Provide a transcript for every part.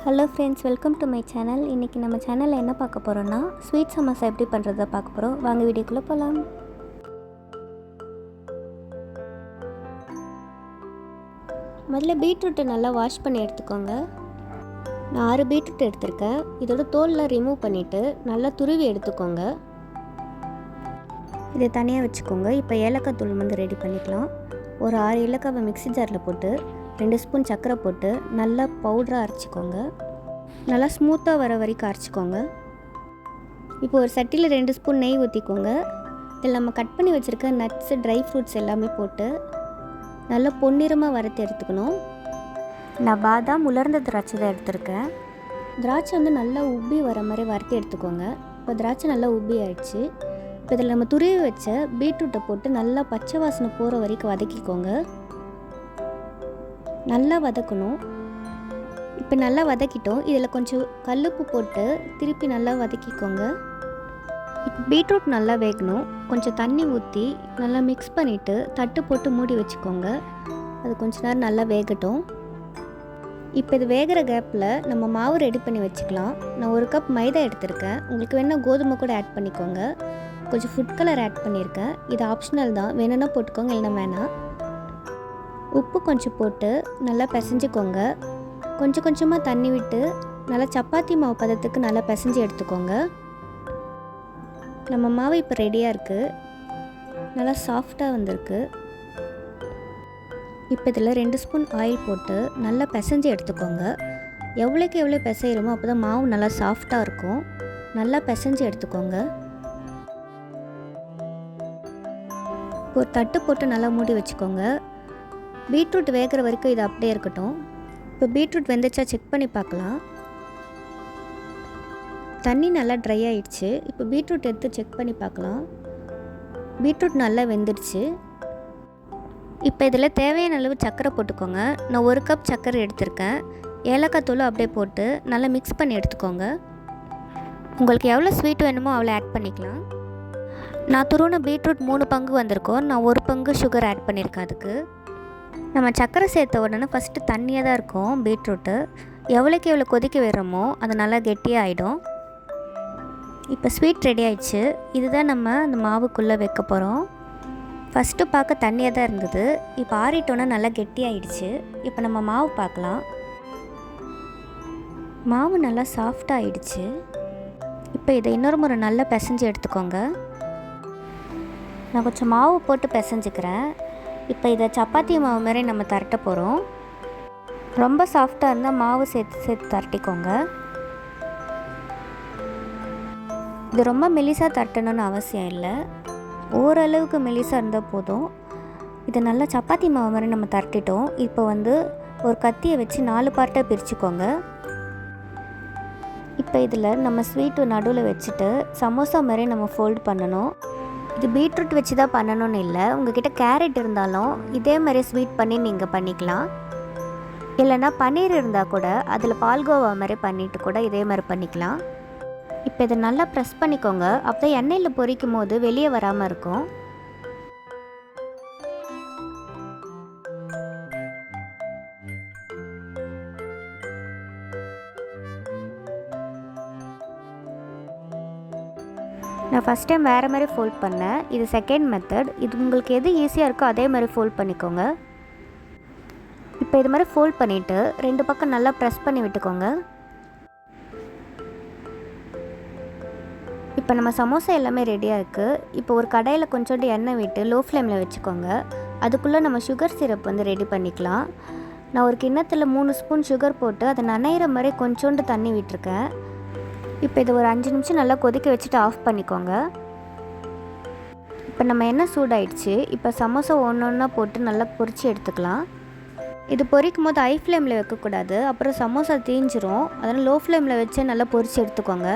Hello friends, welcome to my channel. இன்றைக்கி நம்ம சேனலில் என்ன பார்க்க போகிறோன்னா ஸ்வீட் சமோசா எப்படி பண்ணுறதை பார்க்க போகிறோம். வாங்க வீடியோக்குள்ளே போகலாம். முதல்ல பீட்ரூட்டை நல்லா வாஷ் பண்ணி எடுத்துக்கோங்க. நான் 6 பீட்ரூட் எடுத்திருக்கேன். இதோட தோல்லாம் ரிமூவ் பண்ணிவிட்டு நல்லா துருவி எடுத்துக்கோங்க. இதை தனியாக வச்சுக்கோங்க. இப்போ ஏலக்காய் தூள் வந்து ரெடி பண்ணிக்கலாம். ஒரு 6 ஏலக்காவை மிக்ஸி ஜாரில் போட்டு 2 ஸ்பூன் சர்க்கரை போட்டு நல்லா பவுடராக அரைச்சிக்கோங்க. நல்லா ஸ்மூத்தாக வர வரைக்கும் அரைச்சிக்கோங்க. இப்போ ஒரு சட்டியில் 2 ஸ்பூன் நெய் ஊற்றிக்கோங்க. இதில் நம்ம கட் பண்ணி வச்சுருக்க நட்ஸு, ட்ரை ஃப்ரூட்ஸ் எல்லாமே போட்டு நல்லா பொன்னிறமாக வறுத்து எடுத்துக்கணும். நான் பாதாம், உலர்ந்த திராட்சை தான் எடுத்திருக்கேன். திராட்சை வந்து நல்லா உப்பி வர மாதிரி வறுத்து எடுத்துக்கோங்க. இப்போ திராட்சை நல்லா உப்பி ஆயிடுச்சு. இப்போ இதில் நம்ம துருவி வச்ச பீட்ரூட்டை போட்டு நல்லா பச்சை வாசனை போகிற வரைக்கும் வதக்கிக்கோங்க. நல்லா வதக்கணும். இப்போ நல்லா வதக்கிட்டோம். இதில் கொஞ்சம் கல்லுப்பு போட்டு திருப்பி நல்லா வதக்கிக்கோங்க. இப்போ பீட்ரூட் நல்லா வேகணும். கொஞ்சம் தண்ணி ஊற்றி நல்லா மிக்ஸ் பண்ணிவிட்டு தட்டு போட்டு மூடி வச்சுக்கோங்க. அது கொஞ்ச நேரம் நல்லா வேகட்டும். இப்போ இது வேகிற கேப்பில் நம்ம மாவு ரெடி பண்ணி வச்சுக்கலாம். நான் 1 கப் மைதா எடுத்திருக்கேன். உங்களுக்கு வேணால் கோதுமை கூட ஆட் பண்ணிக்கோங்க. கொஞ்சம் ஃபுட் கலர் ஆட் பண்ணியிருக்கேன். இது ஆப்ஷனல் தான், வேணும்னா போட்டுக்கோங்க, இல்லைன்னா வேணாம். உப்பு கொஞ்சம் போட்டு நல்லா பிசைஞ்சிக்கோங்க. கொஞ்சம் கொஞ்சமாக தண்ணி விட்டு நல்லா சப்பாத்தி மாவு பதத்துக்கு நல்லா பிசைஞ்சு எடுத்துக்கோங்க. நம்ம மாவு இப்போ ரெடியாக இருக்குது. நல்லா சாஃப்டாக வந்திருக்கு. இப்போ இதில் 2 ஸ்பூன் ஆயில் போட்டு நல்லா பிசைஞ்சு எடுத்துக்கோங்க. எவ்வளோக்கு எவ்வளோ பிசைகிறோமோ அப்போ தான் மாவு நல்லா சாஃப்டாக இருக்கும். நல்லா பிசைஞ்சு எடுத்துக்கோங்க. இப்போ ஒரு தட்டு போட்டு நல்லா மூடி வச்சுக்கோங்க. பீட்ரூட் வேகிற வரைக்கும் இது அப்படியே இருக்கட்டும். இப்போ பீட்ரூட் வெந்துச்சா செக் பண்ணி பார்க்கலாம். தண்ணி நல்லா ட்ரை ஆகிடுச்சு. இப்போ பீட்ரூட் எடுத்து செக் பண்ணி பார்க்கலாம். பீட்ரூட் நல்லா வெந்துடுச்சு. இப்போ இதில் தேவையான அளவு சர்க்கரை போட்டுக்கோங்க. நான் 1 கப் சர்க்கரை எடுத்திருக்கேன். ஏலக்காய் தூள் அப்படியே போட்டு நல்லா மிக்ஸ் பண்ணி எடுத்துக்கோங்க. உங்களுக்கு எவ்வளோ ஸ்வீட் வேணுமோ அவ்வளோ ஆட் பண்ணிக்கலாம். நான் துருவின பீட்ரூட் 3 பங்கு வந்திருக்கோம். நான் 1 பங்கு சுகர் ஆட் பண்ணியிருக்கேன். அதுக்கு நம்ம சர்க்கரை சேர்த்த உடனே ஃபஸ்ட்டு தண்ணியாக தான் இருக்கும் பீட்ரூட்டு. எவ்வளோக்கு எவ்வளோ கொதிக்க விடுறோமோ அது நல்லா கெட்டியாக ஆகிடும். இப்போ ஸ்வீட் ரெடி ஆயிடுச்சு. இதுதான் நம்ம அந்த மாவுக்குள்ளே வைக்க போகிறோம். ஃபஸ்ட்டு பார்க்க தண்ணியாக தான் இருந்தது. இப்போ ஆறிட்டோன்னா நல்லா கெட்டியாகிடுச்சு. இப்போ நம்ம மாவு பார்க்கலாம். மாவு நல்லா சாஃப்டாக ஆகிடுச்சு. இப்போ இதை இன்னொரு முறை நல்லா பிசைஞ்சு எடுத்துக்கோங்க. நான் கொஞ்சம் மாவு போட்டு பிசைஞ்சிக்கிறேன். இப்போ இதை சப்பாத்தி மாவு மாதிரி நம்ம தரட்ட போகிறோம். ரொம்ப சாஃப்டாக இருந்தால் மாவு சேர்த்து தரட்டிக்கோங்க. இது ரொம்ப மெலிசாக தட்டணும்னு அவசியம் இல்லை. ஓரளவுக்கு மெலிசாக இருந்தால் போதும். இதை நல்லா சப்பாத்தி மாவு மாதிரி நம்ம தரட்டிட்டோம். இப்போ வந்து ஒரு கத்தியை வச்சு 4 பார்ட்டாக பிரிச்சுக்கோங்க. இப்போ இதில் நம்ம ஸ்வீட்டு நடுவில் வச்சுட்டு சமோசா மாதிரி நம்ம ஃபோல்ட் பண்ணணும். இது பீட்ரூட் வச்சு தான் பண்ணணும்னு இல்லை. உங்கள்கிட்ட கேரட் இருந்தாலும் இதே மாதிரி ஸ்வீட் பண்ணி நீங்கள் பண்ணிக்கலாம். இல்லைன்னா பன்னீர் இருந்தால் கூட அதில் பால்கோவா மாதிரி பண்ணிவிட்டு கூட இதே மாதிரி பண்ணிக்கலாம். இப்போ இதை நல்லா ப்ரெஸ் பண்ணிக்கோங்க. அப்போ எண்ணெயில் பொரிக்கும் போது வெளியே வராமல் இருக்கும். நான் ஃபஸ்ட் டைம் வேறு மாதிரி ஃபோல்ட் பண்ணேன். இது செகண்ட் மெத்தட். இது உங்களுக்கு எது ஈஸியாக இருக்கோ அதே மாதிரி ஃபோல்ட் பண்ணிக்கோங்க. இப்போ இது மாதிரி ஃபோல்ட் பண்ணிவிட்டு 2 பக்கம் நல்லா ப்ரெஸ் பண்ணி விட்டுக்கோங்க. இப்போ நம்ம சமோசா எல்லாமே ரெடியாக இருக்குது. இப்போ ஒரு கடாயில் கொஞ்சோண்டு எண்ணெய் விட்டு லோ ஃப்ளேமில் வச்சுக்கோங்க. அதுக்குள்ளே நம்ம சுகர் சிரப் வந்து ரெடி பண்ணிக்கலாம். நான் ஒரு கிண்ணத்தில் 3 ஸ்பூன் சுகர் போட்டு அதை நனையிற மாதிரி கொஞ்சோண்டு தண்ணி விட்டுருக்கேன். இப்போ இது ஒரு 5 நிமிஷம் நல்லா கொதிக்க வச்சுட்டு ஆஃப் பண்ணிக்கோங்க. இப்போ நம்ம எண்ணெய் சூடாயிடுச்சு. இப்போ சமோசா ஒன்றா போட்டு நல்லா பொரித்து எடுத்துக்கலாம். இது பொரிக்கும் போது ஹை ஃப்ளேமில் வைக்கக்கூடாது, அப்புறம் சமோசா தீஞ்சிரும். அதனால் லோ ஃப்ளேமில் வச்சு நல்லா பொரித்து எடுத்துக்கோங்க.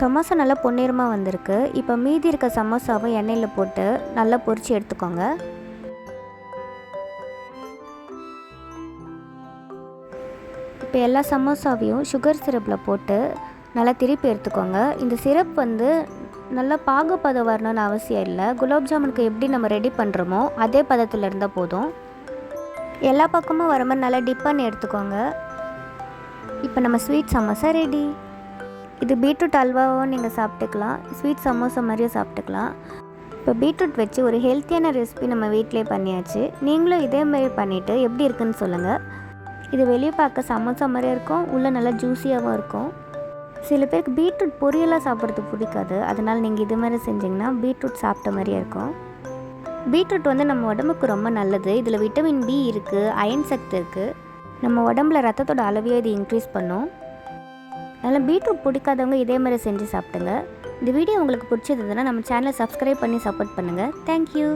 சமோசா நல்லா பொன்னிறமாக வந்திருக்கு. இப்போ மீதி இருக்க சமோசாவை எண்ணெயில் போட்டு நல்லா பொரித்து எடுத்துக்கோங்க. இப்போ எல்லா சமோசாவையும் சுகர் சிரப்பில் போட்டு நல்லா திருப்பி எடுத்துக்கோங்க. இந்த சிரப் வந்து நல்லா பாகுபதம் வரணும்னு அவசியம் இல்லை. குலாப் ஜாமுனுக்கு எப்படி நம்ம ரெடி பண்ணுறோமோ அதே பதத்தில் இருந்தால் போதும். எல்லா பக்கமும் வர மாதிரி நல்லா டிப் பண்ணி எடுத்துக்கோங்க. இப்போ நம்ம ஸ்வீட் சமோசா ரெடி. இது பீட்ரூட் அல்வாவும் நீங்கள் சாப்பிட்டுக்கலாம், ஸ்வீட் சமோசா மாதிரியும் சாப்பிட்டுக்கலாம். இப்போ பீட்ரூட் வச்சு ஒரு ஹெல்த்தியான ரெசிபி நம்ம வீட்டிலே பண்ணியாச்சு. நீங்களும் இதே மாதிரி பண்ணிவிட்டு எப்படி இருக்குன்னு சொல்லுங்கள். இது வெளியே பார்க்க சமோசா மாதிரியே இருக்கும், உள்ளே நல்லா ஜூஸியாகவும் இருக்கும். சில பேருக்கு பீட்ரூட் பொரியலாக சாப்பிட்றது பிடிக்காது, அதனால் நீங்கள் இது மாதிரி செஞ்சிங்கன்னா பீட்ரூட் சாப்பிட்ட மாதிரியே இருக்கும். பீட்ரூட் வந்து நம்ம உடம்புக்கு ரொம்ப நல்லது. இதில் விட்டமின் பி இருக்குது, அயன் சக்தி இருக்குது. நம்ம உடம்புல ரத்தத்தோட அளவையும் இது இன்க்ரீஸ் பண்ணும். அதனால் பீட்ரூட் பிடிக்காதவங்க இதே மாதிரி செஞ்சு சாப்பிடுங்க. இந்த வீடியோ உங்களுக்கு பிடிச்சதுன்னா நம்ம சேனலை சப்ஸ்கிரைப் பண்ணி சப்போர்ட் பண்ணுங்கள். தேங்க்யூ.